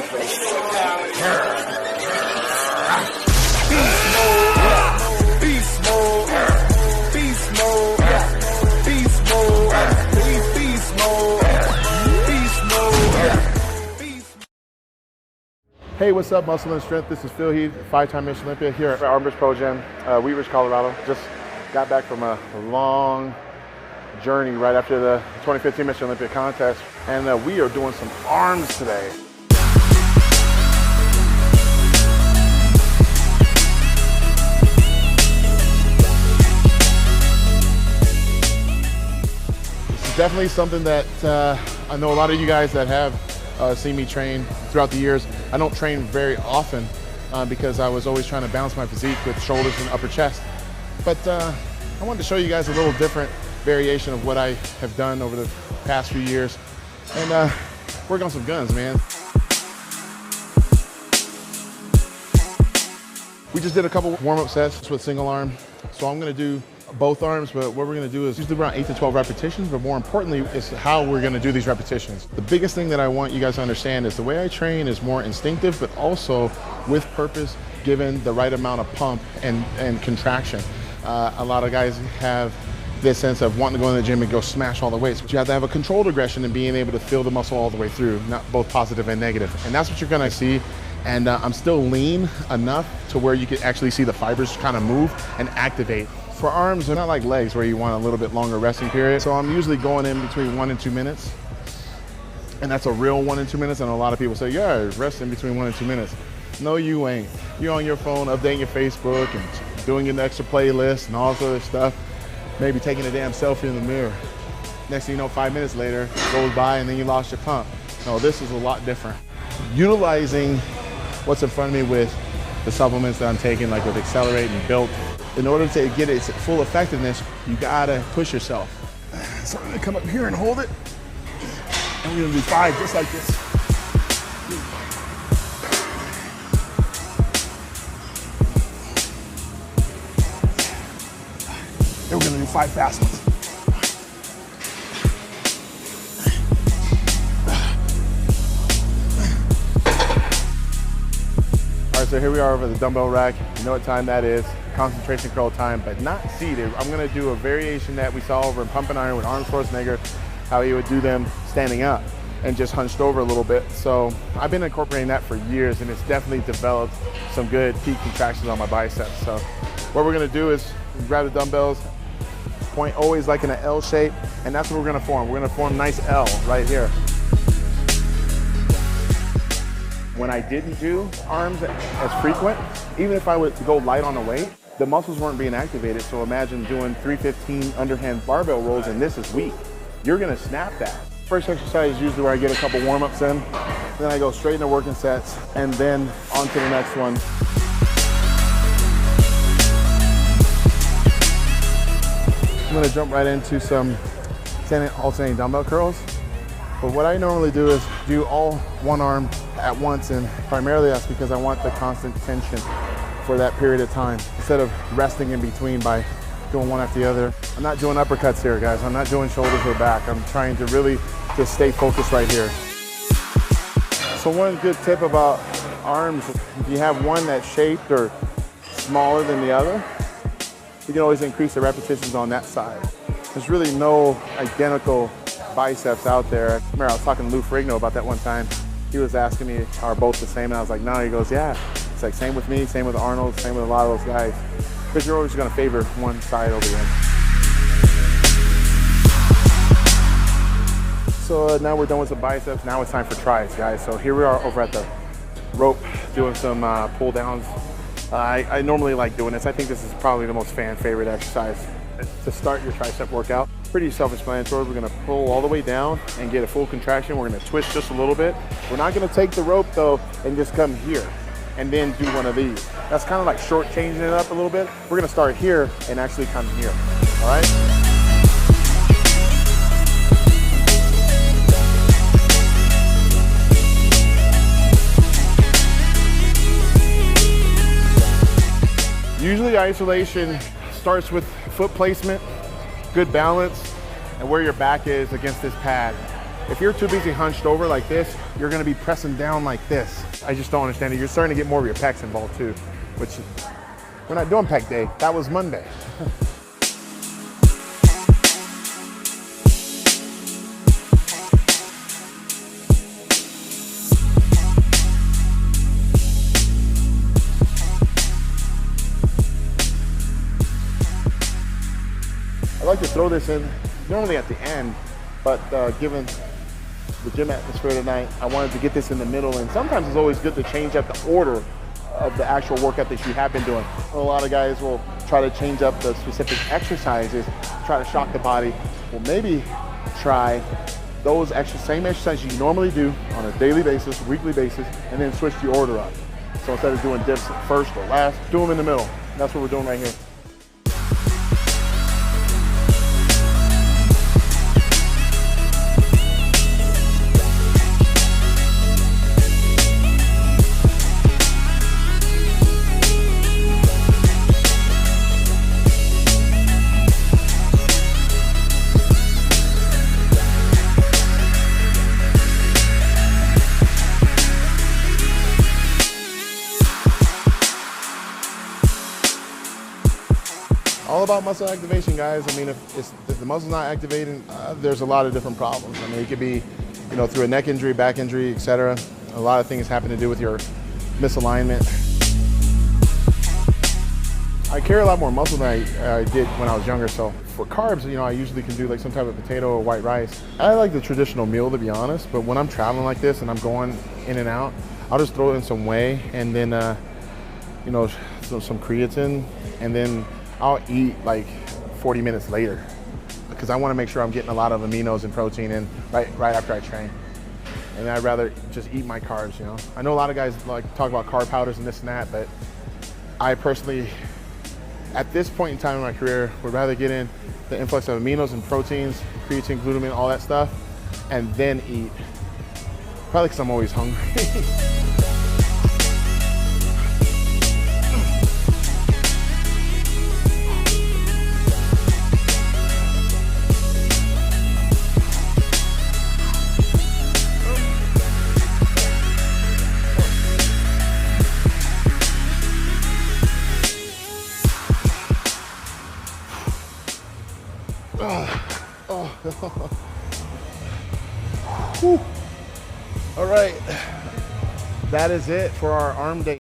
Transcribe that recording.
Beast mode. Beast mode. Beast mode. Beast mode. Beast mode. Hey, what's up, Muscle and Strength? This is Phil Heath, 5-time Michelin Olympia here at Armbrush Pro Gym, Wheat Ridge, Colorado. Just got back from a long journey right after the 2015 Michelin Olympia contest, and we are doing some arms today. This is definitely something that I know a lot of you guys that have seen me train throughout the years. I don't train very often because I was always trying to balance my physique with shoulders and upper chest. But I wanted to show you guys a little different variation of what I have done over the past few years and work on some guns, man. We just did a couple warm-up sets with single arm. So I'm gonna do both arms, but what we're gonna do is usually around 8 to 12 repetitions, but more importantly is how we're gonna do these repetitions. The biggest thing that I want you guys to understand is the way I train is more instinctive, but also with purpose, given the right amount of pump and contraction. A lot of guys have this sense of wanting to go in the gym and go smash all the weights, but you have to have a controlled aggression and being able to feel the muscle all the way through, not both positive and negative. And that's what you're gonna see. And I'm still lean enough to where you can actually see the fibers kind of move and activate. For arms, they're not like legs where you want a little bit longer resting period. So I'm usually going in between 1 and 2 minutes. And that's a real 1 and 2 minutes. And a lot of people say, yeah, rest in between 1 and 2 minutes. No, you ain't. You're on your phone, updating your Facebook and doing an extra playlist and all this other stuff. Maybe taking a damn selfie in the mirror. Next thing you know, 5 minutes later, goes by and then you lost your pump. No, this is a lot different. Utilizing what's in front of me with the supplements that I'm taking, like with Accelerate and Built, in order to get its full effectiveness, you gotta push yourself. So I'm gonna come up here and hold it, and we're gonna do 5 just like this. Then we're gonna do 5 fast ones. All right, so here we are over the dumbbell rack. You know what time that is. Concentration curl time, but not seated. I'm gonna do a variation that we saw over in Pump and Iron with Arnold Schwarzenegger, how he would do them standing up and just hunched over a little bit. So I've been incorporating that for years, and it's definitely developed some good peak contractions on my biceps. So what we're gonna do is grab the dumbbells, point always like in an L shape, and that's what we're gonna form. We're gonna form a nice L right here. When I didn't do arms as frequent, even if I would go light on the weight, the muscles weren't being activated. So imagine doing 315 underhand barbell rolls and this is weak. You're gonna snap that. First exercise is usually where I get a couple warm-ups in, then I go straight into working sets, and then on to the next one. I'm gonna jump right into some alternating dumbbell curls. But what I normally do is do all one arm at once, and primarily that's because I want the constant tension for that period of time instead of resting in between by doing one after the other. I'm not doing uppercuts here, guys. I'm not doing shoulders or back. I'm trying to really just stay focused right here. So one good tip about arms, if you have one that's shaped or smaller than the other, you can always increase the repetitions on that side. There's really no identical biceps out there. I remember I was talking to Lou Ferrigno about that one time. He was asking me, are both the same? And I was like, no. He goes, yeah. It's like same with me, same with Arnold, same with a lot of those guys. Because you're always gonna favor one side over the other. So now we're done with the biceps. Now it's time for tries, guys. So here we are over at the rope doing some pull downs. I normally like doing this. I think this is probably the most fan favorite exercise to start your tricep workout. Pretty self-explanatory. We're gonna pull all the way down and get a full contraction. We're gonna twist just a little bit. We're not gonna take the rope though and just come here and then do one of these. That's kind of like short changing it up a little bit. We're gonna start here and actually come here, all right? Usually isolation starts with foot placement, good balance, and where your back is against this pad. If you're too busy hunched over like this, you're gonna be pressing down like this. I just don't understand it. You're starting to get more of your pecs involved too, which we're not doing pec day. That was Monday. I like to throw this in normally at the end, but given the gym atmosphere tonight, I wanted to get this in the middle, and sometimes it's always good to change up the order of the actual workout that you have been doing. A lot of guys will try to change up the specific exercises, try to shock the body. Well, maybe try those same exercises you normally do on a daily basis, weekly basis, and then switch the order up. So instead of doing dips first or last, do them in the middle. That's what we're doing right here. All about muscle activation, guys. I mean, if the muscle's not activating, there's a lot of different problems. I mean, it could be, through a neck injury, back injury, etc. A lot of things happen to do with your misalignment. I carry a lot more muscle than I did when I was younger. So for carbs, I usually can do like some type of potato or white rice. I like the traditional meal, to be honest. But when I'm traveling like this and I'm going in and out, I'll just throw in some whey and then, some creatine, and then I'll eat like 40 minutes later because I want to make sure I'm getting a lot of aminos and protein in right after I train. And I'd rather just eat my carbs, I know a lot of guys like to talk about carb powders and this and that, but I personally, at this point in time in my career, would rather get in the influx of aminos and proteins, creatine, glutamine, all that stuff, and then eat. Probably because I'm always hungry. Whew. All right, that is it for our arm day.